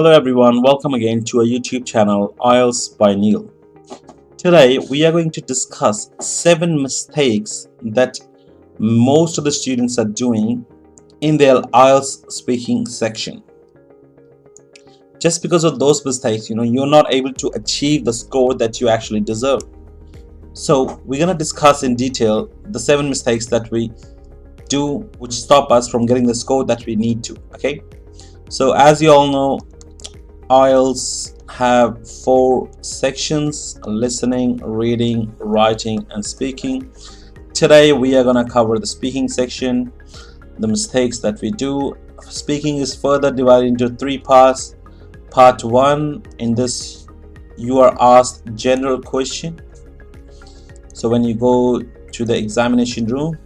Hello everyone, welcome again to our YouTube channel IELTS by Neil. Today we are going to discuss 7 mistakes that most of the students are doing in their IELTS speaking section. Just because of those mistakes, you're not able to achieve the score that you actually deserve. So we're going to discuss in detail the 7 mistakes that we do which stop us from getting the score that we need to. Okay, so as you all know, IELTS have 4 sections: listening, reading, writing, and speaking. Today we are going to cover the speaking section, the mistakes that we do. Speaking is further divided into 3 parts. Part 1, in this you are asked general question. So when you go to the examination room,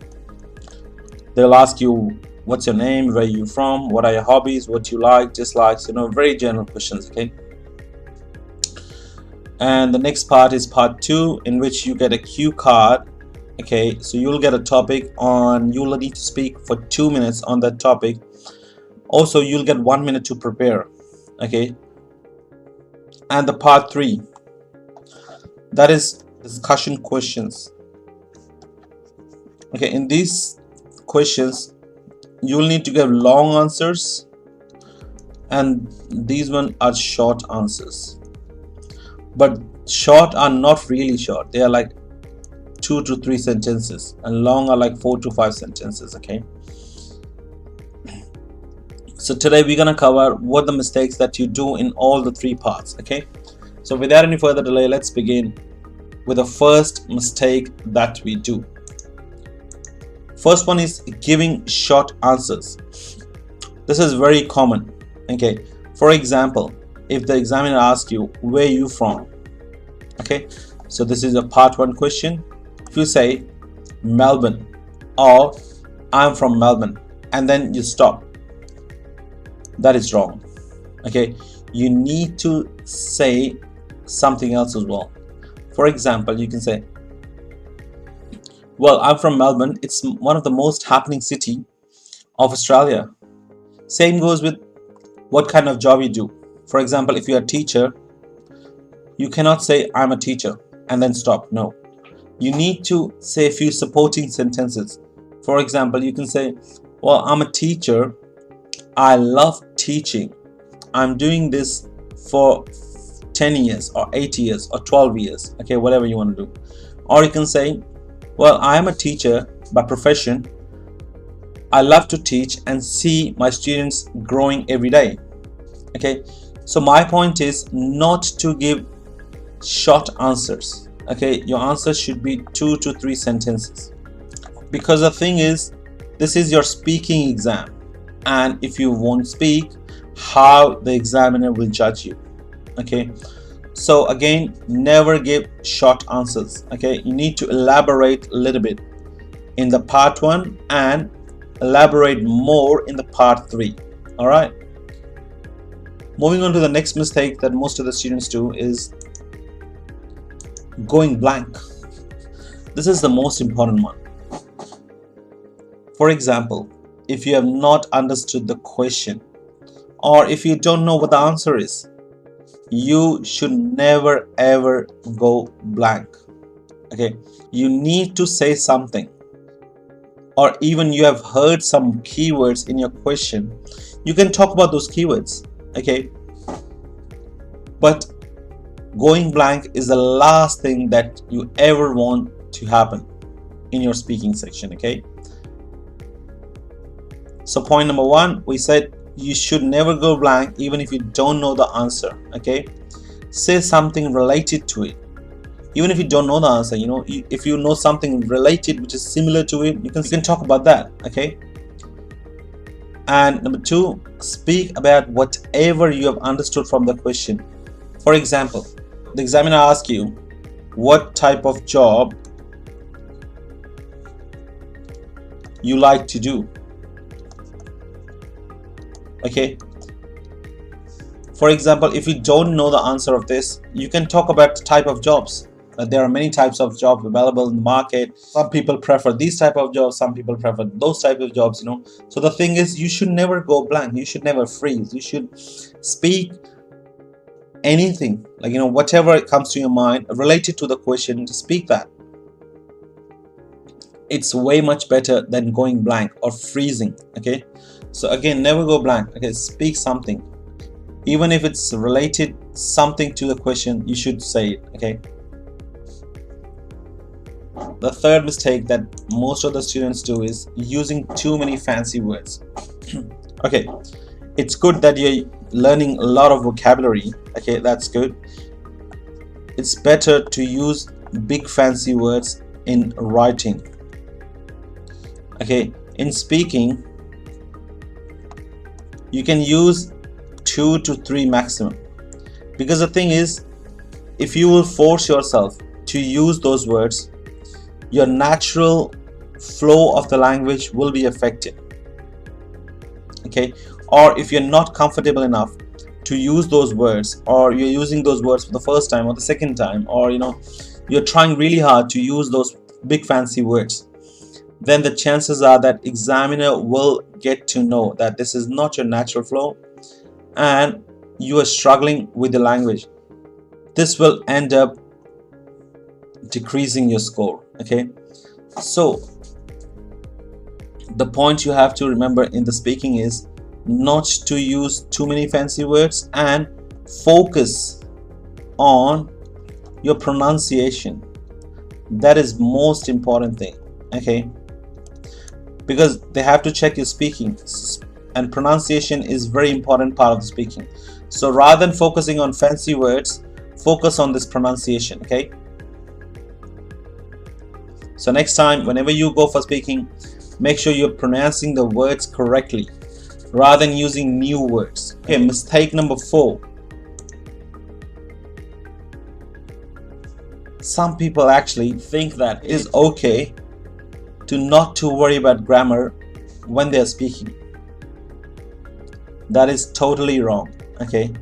they'll ask you, what's your name, where are you from, what are your hobbies, what you like, dislikes, very general questions. Okay, and the next part is part 2, in which you get a cue card. Okay, so you'll get a topic on, you'll need to speak for 2 minutes on that topic. Also you'll get 1 minute to prepare. Okay, and the part 3, that is discussion questions. Okay, in these questions you'll need to give long answers, and these one are short answers, but short are not really short. They are like 2 to 3 sentences, and long are like 4 to 5 sentences. Okay, so today we're gonna cover what the mistakes that you do in all the 3 parts. Okay, so without any further delay, let's begin with the first mistake that we do. First one is giving short answers. This is very common. Okay, for example, if the examiner asks you, where are you from? Okay, so this is a part 1 question. If you say Melbourne, or I'm from Melbourne, and then you stop, that is wrong. Okay, you need to say something else as well. For example, you can say, well, I'm from Melbourne. It's one of the most happening city of Australia. Same goes with what kind of job you do. For example, if you're a teacher, you cannot say I'm a teacher and then stop. No, you need to say a few supporting sentences. For example, you can say, well, I'm a teacher. I love teaching. I'm doing this for 10 years or 8 years or 12 years. Okay, whatever you want to do. Or you can say, well, I am a teacher by profession. I love to teach and see my students growing every day. Okay, so my point is not to give short answers. Okay, your answers should be 2 to 3 sentences, because the thing is, this is your speaking exam, and if you won't speak, how the examiner will judge you? Okay, so again, never give short answers. Okay, you need to elaborate a little bit in the part 1 and elaborate more in the part 3. All right, moving on to the next mistake that most of the students do is going blank. This is the most important one. For example, if you have not understood the question, or if you don't know what the answer is, you should never ever go blank. Okay, you need to say something, or even you have heard some keywords in your question, you can talk about those keywords. Okay, but going blank is the last thing that you ever want to happen in your speaking section. Okay, so point number 1, we said you should never go blank even if you don't know the answer. Okay, say something related to it. Even if you don't know the answer, if you know something related which is similar to it, you can talk about that. Okay, and number 2, speak about whatever you have understood from the question. For example, the examiner asks you, what type of job you like to do? Okay, for example, if you don't know the answer of this, you can talk about the type of jobs. There are many types of jobs available in the market. Some people prefer these type of jobs, some people prefer those type of jobs, so the thing is, you should never go blank, you should never freeze, you should speak anything, like whatever comes to your mind related to the question, to speak that. It's way much better than going blank or freezing. Okay, so again, never go blank. Okay, speak something, even if it's related something to the question, you should say it. Okay, the third mistake that most of the students do is using too many fancy words. Okay, it's good that you're learning a lot of vocabulary. Okay, that's good. It's better to use big fancy words in writing. Okay, in speaking, you can use 2 to 3 maximum, because the thing is, if you will force yourself to use those words, your natural flow of the language will be affected. Okay, or if you're not comfortable enough to use those words, or you're using those words for the first time or the second time, or you're trying really hard to use those big fancy words, then the chances are that examiner will get to know that this is not your natural flow and you are struggling with the language. This will end up decreasing your score. Okay, so the point you have to remember in the speaking is not to use too many fancy words, and focus on your pronunciation. That is most important thing. Okay, because they have to check your speaking, and pronunciation is very important part of the speaking. So rather than focusing on fancy words, focus on this pronunciation. Okay, so next time whenever you go for speaking, make sure you're pronouncing the words correctly rather than using new words. Okay, mistake number 4. Some people actually think that it is okay not to worry about grammar when they are speaking. That is totally wrong. Okay,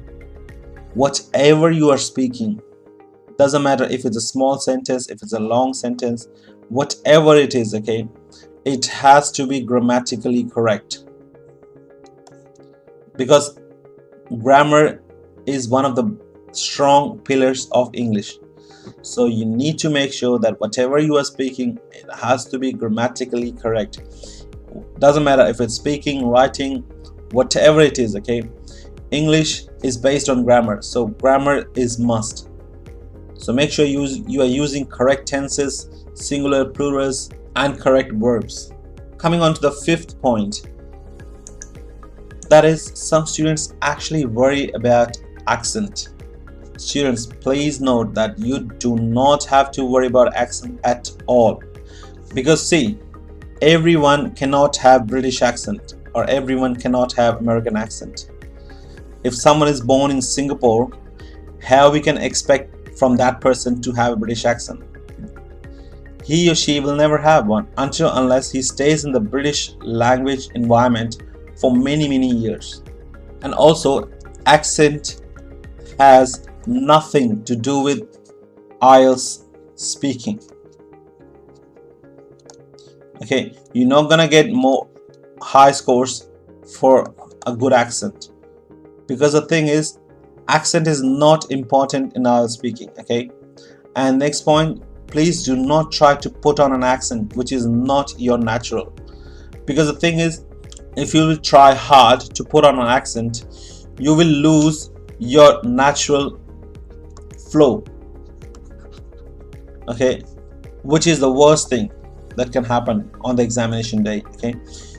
whatever you are speaking, doesn't matter if it's a small sentence, if it's a long sentence, whatever it is, okay, it has to be grammatically correct, because grammar is one of the strong pillars of English. So you need to make sure that whatever you are speaking, it has to be grammatically correct. Doesn't matter if it's speaking, writing, whatever it is. Okay, English is based on grammar, so grammar is must. So make sure you are using correct tenses, singular, plurals, and correct verbs. Coming on to the 5th point, that is, some students actually worry about accent. Students, please note that you do not have to worry about accent at all, because see, everyone cannot have British accent, or everyone cannot have American accent. If someone is born in Singapore, how we can expect from that person to have a British accent? He or she will never have one unless he stays in the British language environment for many years. And also, accent has nothing to do with IELTS speaking. Okay, you're not gonna get more high scores for a good accent, because the thing is, accent is not important in IELTS speaking. Okay, and next point, please do not try to put on an accent which is not your natural, because the thing is, if you will try hard to put on an accent, you will lose your natural flow. Okay, which is the worst thing that can happen on the examination day. Okay,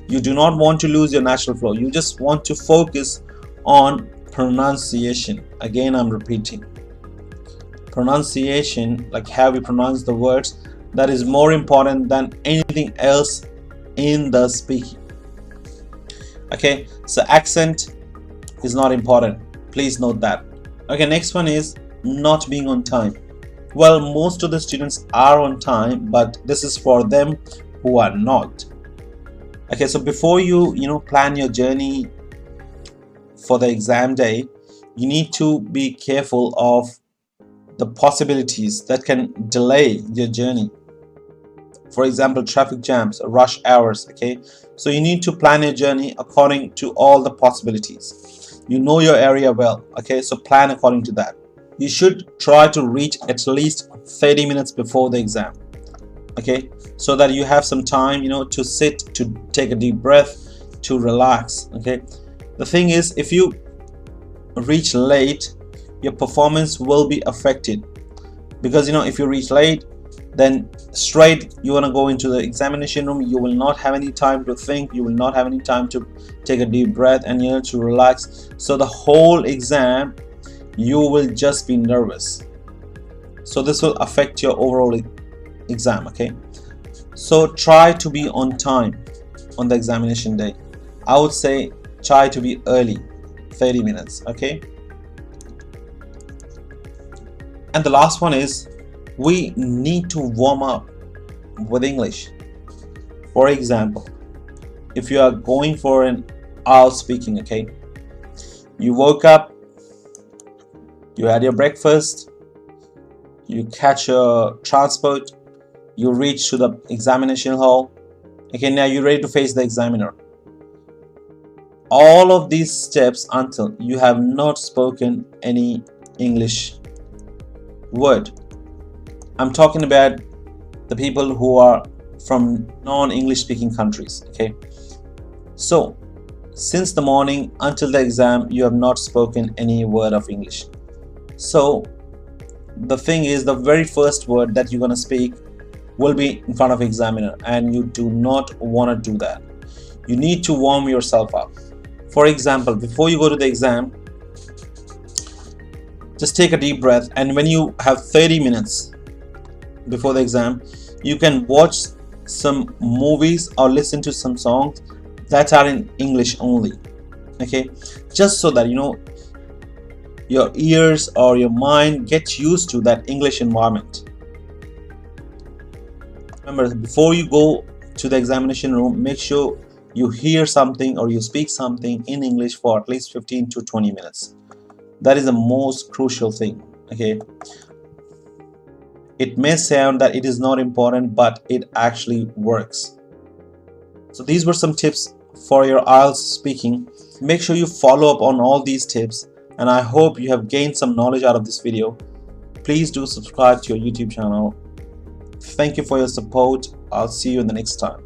you do not want to lose your natural flow, you just want to focus on pronunciation. Again, I'm repeating, pronunciation, like how we pronounce the words, that is more important than anything else in the speaking. Okay, so accent is not important, please note that. Okay, next one is not being on time. Well, most of the students are on time, but this is for them who are not. Okay, so before you plan your journey for the exam day, you need to be careful of the possibilities that can delay your journey. For example, traffic jams, rush hours. Okay, so you need to plan your journey according to all the possibilities. You know your area well. Okay, so plan according to that. You should try to reach at least 30 minutes before the exam. Okay, so that you have some time, to sit, to take a deep breath, to relax. Okay, the thing is, if you reach late, your performance will be affected, because if you reach late, then straight you want to go into the examination room. You will not have any time to think, you will not have any time to take a deep breath and to relax. So the whole exam you will just be nervous, so this will affect your overall exam. Okay, so try to be on time on the examination day. I would say try to be early, 30 minutes. Okay, and the last one is, we need to warm up with English. For example, if you are going for an IELTS speaking, okay, you woke up, you had your breakfast, you catch your transport, you reach to the examination hall. Okay, now you're ready to face the examiner. All of these steps until you have not spoken any English word. I'm talking about the people who are from non-English speaking countries. Okay, so since the morning until the exam, you have not spoken any word of English. So the thing is, the very first word that you're going to speak will be in front of examiner, and you do not want to do that. You need to warm yourself up. For example, before you go to the exam, just take a deep breath, and when you have 30 minutes before the exam, you can watch some movies or listen to some songs that are in English only. Okay, just so that your ears or your mind gets used to that English environment. Remember, before you go to the examination room, make sure you hear something or you speak something in English for at least 15 to 20 minutes. That is the most crucial thing. Okay, it may sound that it is not important, but it actually works. So these were some tips for your IELTS speaking. Make sure you follow up on all these tips, and I hope you have gained some knowledge out of this video. Please do subscribe to your YouTube channel. Thank you for your support. I'll see you in the next time.